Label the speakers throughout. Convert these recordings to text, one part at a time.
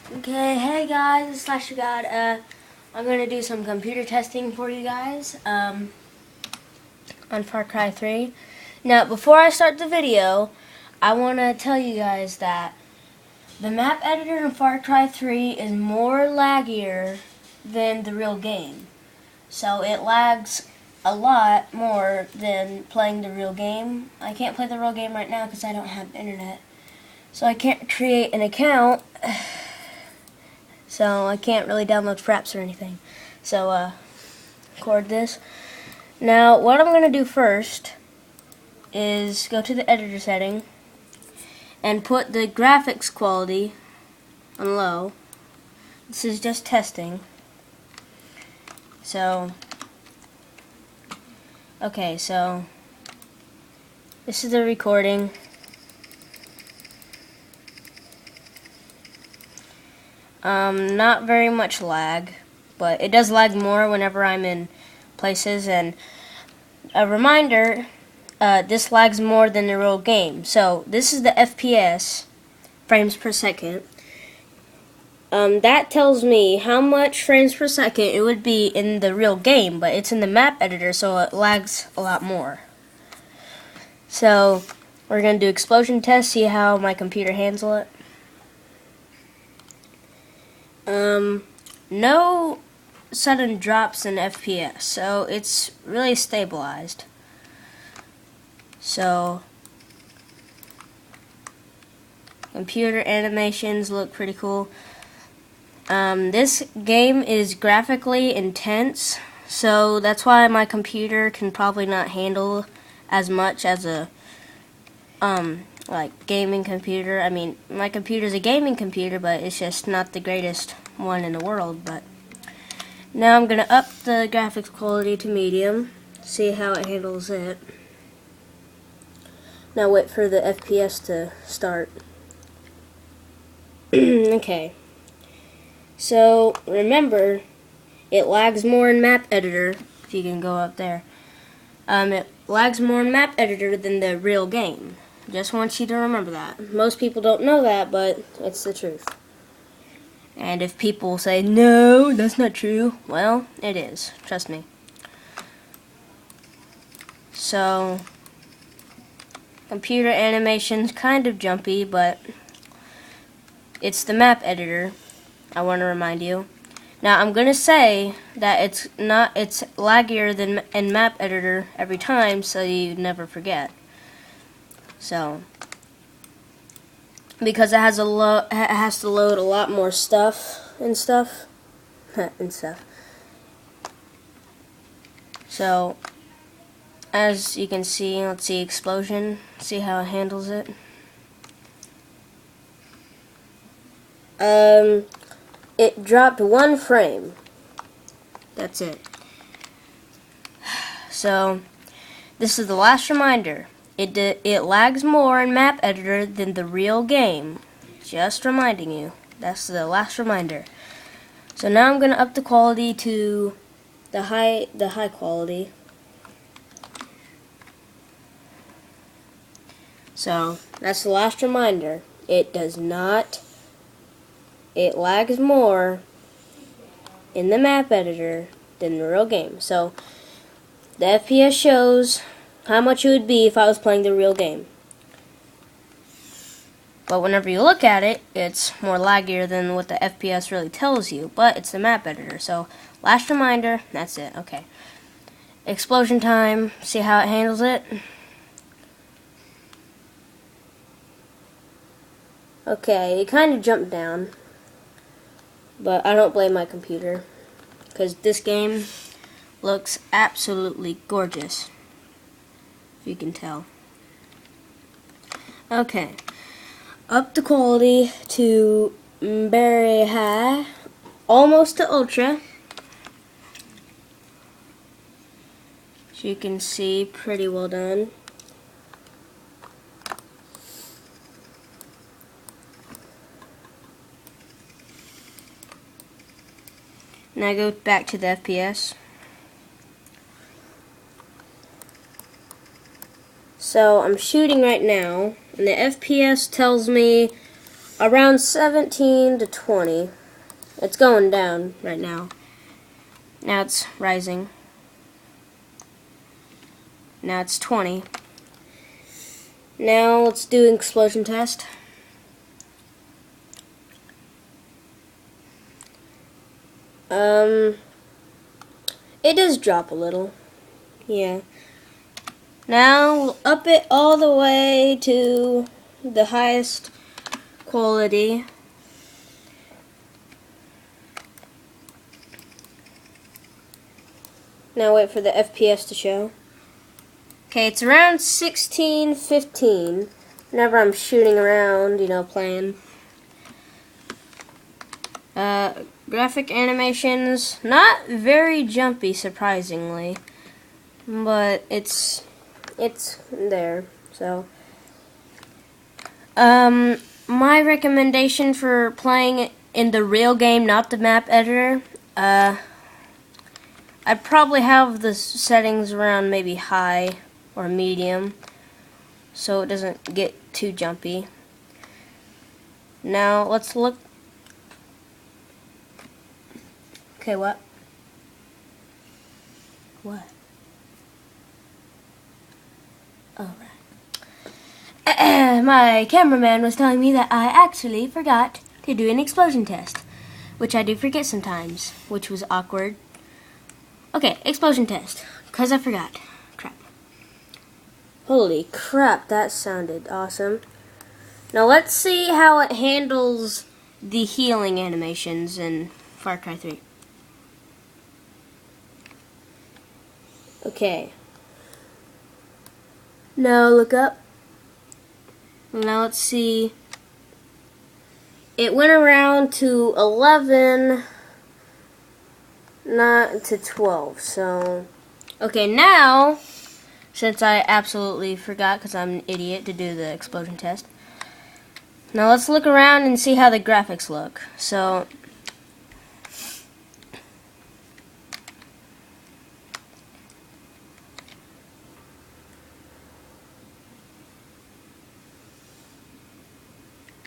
Speaker 1: Okay, hey guys, it's Slasher God. I'm gonna do some computer testing for you guys on Far Cry 3. Now, before I start the video, I want to tell you guys that the map editor in Far Cry 3 is more laggier than the real game. So it lags a lot more than playing the real game. I can't play the real game right now because I don't have internet. So I can't create an account. So I can't really download fraps or anything. So record this. Now what I'm going to do first is go to the editor setting and put the graphics quality on low. This is just testing. So okay, so this is the recording. Not very much lag, but it does lag more whenever I'm in places. And a reminder, this lags more than the real game. So this is the FPS, frames per second. That tells me how much frames per second it would be in the real game, but it's in the map editor, so it lags a lot more. So we're going to do explosion test, see how my computer handles it. No sudden drops in FPS, so it's really stabilized. So computer animations look pretty cool. This game is graphically intense, so that's why my computer can probably not handle as much as a like gaming computer. I mean, my computer's a gaming computer, but it's just not the greatest one in the world. But now I'm gonna up the graphics quality to medium, see how it handles it. Now wait for the FPS to start. Okay. So remember, it lags more in map editor. If you can go up there, it lags more in map editor than the real game. Just want you to remember that. Most people don't know that, but it's the truth. And if people say, no, that's not true, well, it is. Trust me. So, computer animation's kind of jumpy, but it's the map editor, I want to remind you. Now, I'm going to say that it's laggier than in map editor every time, so you never forget. So, because it has to load a lot more stuff and stuff. So, as you can see, let's see explosion. See how it handles it. It dropped 1 frame. That's it. So, this is the last reminder. It lags more in map editor than the real game. Just reminding you. That's the last reminder. So now I'm gonna up the quality to the high quality. So that's the last reminder. It lags more in the map editor than the real game. So the FPS shows how much it would be if I was playing the real game. But whenever you look at it, it's more laggier than what the FPS really tells you. But it's the map editor. So last reminder, that's it. Okay. Explosion time. See how it handles it? Okay, it kind of jumped down. But I don't blame my computer, because this game looks absolutely gorgeous, if you can tell. Okay, up the quality to very high, almost to ultra. As you can see, pretty well done. Now go back to the FPS. So I'm shooting right now, and the FPS tells me around 17 to 20. It's going down right now. Now it's rising. Now it's 20. Now let's do an explosion test. It does drop a little. Yeah. Now we'll up it all the way to the highest quality. Now wait for the FPS to show. Okay, it's around 16, 15. Whenever I'm shooting around, you know, playing. Graphic animations, not very jumpy, surprisingly, but it's there. So, my recommendation for playing in the real game, not the map editor, I'd probably have the settings around maybe high or medium, so it doesn't get too jumpy. Now let's look. Okay, what? What? Alright. My cameraman was telling me that I actually forgot to do an explosion test, which I do forget sometimes, which was awkward. Okay, explosion test, because I forgot. Crap. Holy crap, that sounded awesome. Now let's see how it handles the healing animations in Far Cry 3. Okay. Now look up. Now let's see. It went around to 11, not to 12. So, okay, now, since I absolutely forgot because I'm an idiot to do the explosion test. Now let's look around and see how the graphics look. So,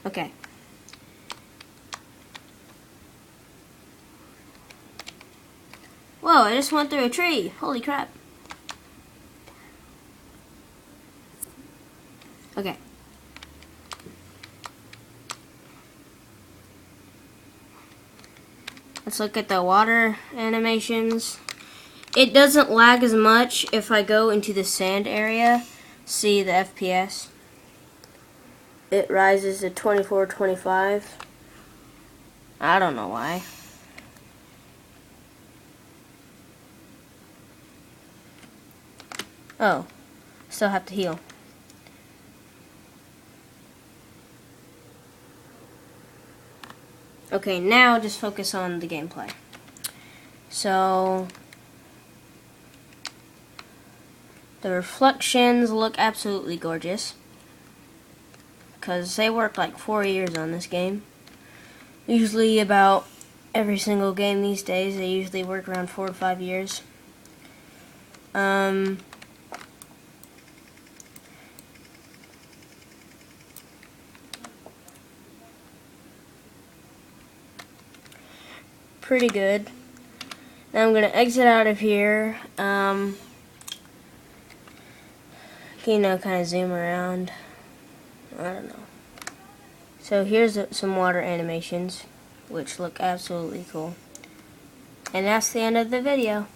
Speaker 1: okay. Whoa, I just went through a tree. Holy crap. Okay. Let's look at the water animations. It doesn't lag as much if I go into the sand area. See the FPS. It rises to 24, 25. I don't know why. Oh, still have to heal. Okay, now just focus on the gameplay. So, the reflections look absolutely gorgeous, because they worked like 4 years on this game. Usually about every single game these days, they usually work around 4 to 5 years. Pretty good. Now I'm going to exit out of here. You know, kind of zoom around. I don't know. So here's some water animations, which look absolutely cool. And that's the end of the video.